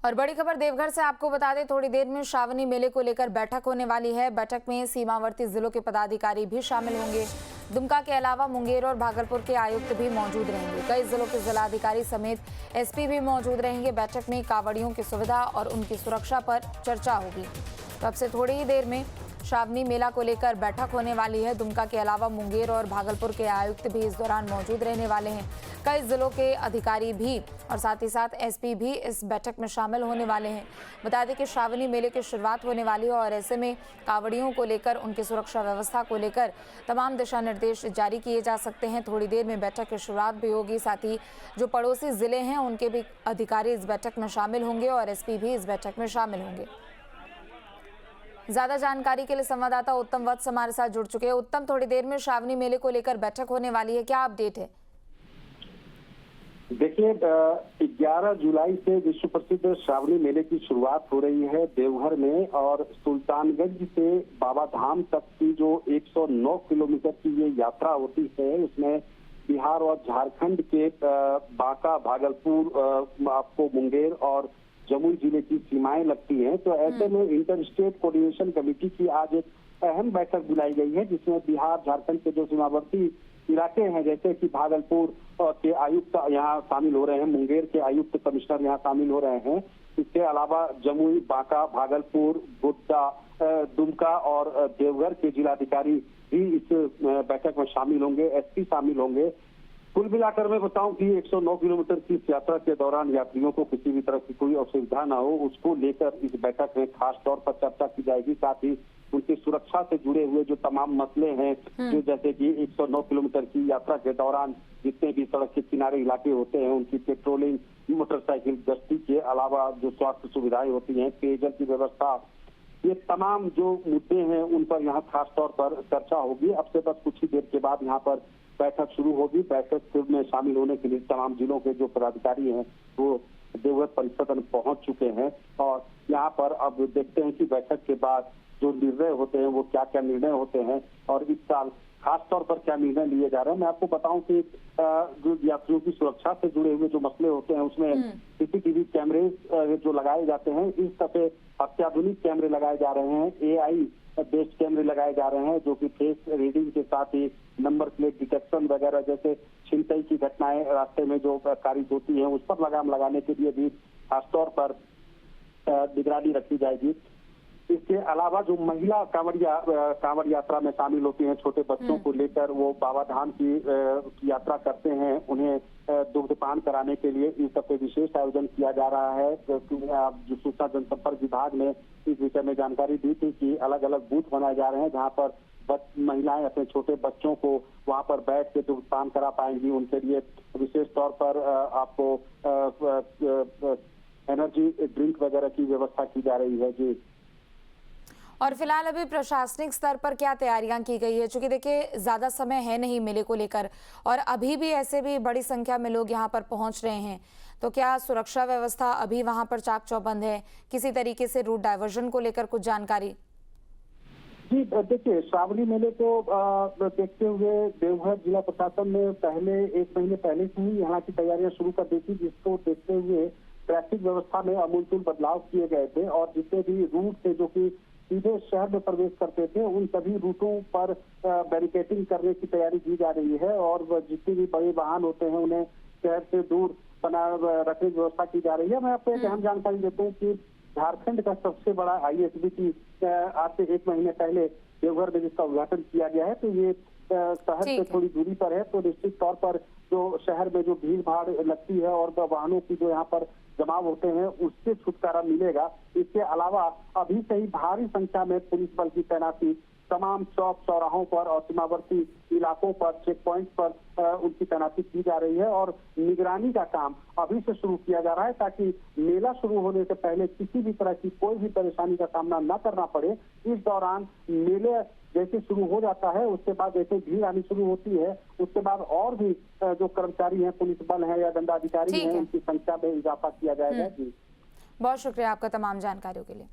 और बड़ी खबर देवघर से आपको बता दें, थोड़ी देर में श्रावणी मेले को लेकर बैठक होने वाली है। बैठक में सीमावर्ती जिलों के पदाधिकारी भी शामिल होंगे। दुमका के अलावा मुंगेर और भागलपुर के आयुक्त भी मौजूद रहेंगे। कई जिलों के जिलाधिकारी समेत एसपी भी मौजूद रहेंगे। बैठक में कांवड़ियों की सुविधा और उनकी सुरक्षा पर चर्चा होगी। तो अब से थोड़ी ही देर में श्रावणी मेला को लेकर बैठक होने वाली है। दुमका के अलावा मुंगेर और भागलपुर के आयुक्त भी इस दौरान मौजूद रहने वाले हैं। कई जिलों के अधिकारी भी और साथ ही साथ एसपी भी इस बैठक में शामिल होने वाले हैं। बता दें कि श्रावणी मेले की शुरुआत होने वाली है और ऐसे में कांवड़ियों को लेकर, उनकी सुरक्षा व्यवस्था को लेकर तमाम दिशा निर्देश जारी किए जा सकते हैं। थोड़ी देर में बैठक की शुरुआत भी होगी। साथ ही जो पड़ोसी जिले हैं उनके भी अधिकारी इस बैठक में शामिल होंगे और एसपी भी इस बैठक में शामिल होंगे। ज्यादा जानकारी के लिए संवाददाता उत्तम वत्स हमारे साथ जुड़ चुके हैं। उत्तम, थोड़ी देर में श्रावणी मेले को लेकर बैठक होने वाली है, क्या अपडेट है? देखिए, 11 जुलाई से विश्व प्रसिद्ध श्रावणी मेले की शुरुआत हो रही है देवघर में। और सुल्तानगंज से बाबा धाम तक की जो 109 किलोमीटर की ये यात्रा होती है, उसमें बिहार और झारखंड के बांका, भागलपुर, आपको मुंगेर और जमुई जिले की सीमाएं लगती हैं। तो ऐसे में इंटर स्टेट कोऑर्डिनेशन कमेटी की आज एक अहम बैठक बुलाई गई है, जिसमें बिहार झारखंड के जो सीमावर्ती इलाके हैं, जैसे कि भागलपुर के आयुक्त यहाँ शामिल हो रहे हैं, मुंगेर के आयुक्त कमिश्नर यहाँ शामिल हो रहे हैं। इसके अलावा जमुई, बांका, भागलपुर, गोड्डा, दुमका और देवघर के जिलाधिकारी भी इस बैठक में शामिल होंगे, एसपी शामिल होंगे। कुल मिलाकर मैं बताऊं कि 109 किलोमीटर की इस यात्रा के दौरान यात्रियों को किसी भी तरह की कोई असुविधा ना हो, उसको लेकर इस बैठक में खास तौर पर चर्चा की जाएगी। साथ ही उनकी सुरक्षा से जुड़े हुए जो तमाम मसले हैं, जो जैसे कि 109 किलोमीटर की यात्रा के दौरान जितने भी सड़क के किनारे इलाके होते हैं, उनकी पेट्रोलिंग, मोटरसाइकिल गश्ती के अलावा जो स्वास्थ्य सुविधाएं होती हैं, पेयजल की व्यवस्था, ये तमाम जो मुद्दे हैं उन पर यहाँ खास तौर पर चर्चा होगी। अब से बस कुछ ही देर के बाद यहाँ पर बैठक शुरू होगी। बैठक में शामिल होने के लिए तमाम जिलों के जो पदाधिकारी हैं वो देवघर परिसर पहुंच चुके हैं। और यहाँ पर अब देखते हैं कि बैठक के बाद जो निर्णय होते हैं वो क्या क्या निर्णय होते हैं और इस साल खास तौर पर क्या निर्णय लिए जा रहे हैं। मैं आपको बताऊं कि जो यात्रियों की सुरक्षा से जुड़े हुए जो मसले होते हैं, उसमें सीसीटीवी कैमरे जो लगाए जाते हैं, इस दफे अत्याधुनिक कैमरे लगाए जा रहे हैं। एआई बेस्ड कैमरे लगाए जा रहे हैं, जो कि फेस रीडिंग के साथ ही नंबर प्लेट डिटेक्शन वगैरह जैसे छिनतई की घटनाएं रास्ते में जो कारित होती हैं, उस पर लगाम लगाने के लिए भी खासतौर पर निगरानी रखी जाएगी। इसके अलावा जो महिला कांवड़ यात्रा में शामिल होती हैं, छोटे बच्चों को लेकर वो बाबा धाम की यात्रा करते हैं, उन्हें दुग्धपान कराने के लिए इस दफे विशेष आयोजन किया जा रहा है। जो सूचना जनसंपर्क विभाग ने इस विषय में जानकारी दी थी कि अलग अलग बूथ बनाए जा रहे हैं, जहां पर महिलाएं अपने छोटे बच्चों को वहां पर बैठ के दुग्धपान करा पाएंगी। उनके लिए विशेष तौर पर आपको एनर्जी ड्रिंक वगैरह की व्यवस्था की जा रही है। जी, और फिलहाल अभी प्रशासनिक स्तर पर क्या तैयारियां की गई है? चूंकि देखिए ज्यादा समय है नहीं मेले को लेकर और अभी भी ऐसे भी बड़ी संख्या में लोग यहां पर पहुंच रहे हैं, तो क्या सुरक्षा व्यवस्था अभी वहां पर चाक चौबंद है? किसी तरीके से रूट डायवर्जन को लेकर कुछ जानकारी? जी देखिए, श्रावणी मेले को देखते हुए देवघर जिला प्रशासन ने पहले 1 महीने पहले से ही यहाँ की तैयारियां शुरू कर दी थी, जिसको देखते हुए ट्रैफिक व्यवस्था में अमूलचूल बदलाव किए गए थे। और जितने भी रूट थे जो कि सीधे शहर में प्रवेश करते थे, उन सभी रूटों पर बैरिकेडिंग करने की तैयारी की जा रही है। और जितने भी बड़े वाहन होते हैं उन्हें शहर से दूर बना रखने की व्यवस्था की जा रही है। मैं आपको एक अहम जानकारी देता हूँ कि झारखंड का सबसे बड़ा आईएसबीटी आज से 1 महीने पहले देवघर में जिसका उद्घाटन किया गया है, तो ये शहर से थोड़ी दूरी पर है। तो निश्चित तौर पर जो शहर में जो भीड़ भाड़ लगती है और वाहनों की जो यहाँ पर जमाव होते हैं, उससे छुटकारा मिलेगा। इसके अलावा अभी से ही भारी संख्या में पुलिस बल की तैनाती तमाम चौक चौराहों पर और सीमावर्ती इलाकों पर, चेक पॉइंट पर उनकी तैनाती की जा रही है। और निगरानी का काम अभी से शुरू किया जा रहा है, ताकि मेला शुरू होने से पहले किसी भी तरह की कोई भी परेशानी का सामना न करना पड़े। इस दौरान मेले जैसे शुरू हो जाता है, उसके बाद जैसे भीड़ आनी शुरू होती है, उसके बाद और भी जो कर्मचारी हैं, पुलिस बल है या दंडाधिकारी हैं, उनकी संख्या में इजाफा किया जाएगा। जी, बहुत शुक्रिया आपका तमाम जानकारियों के लिए।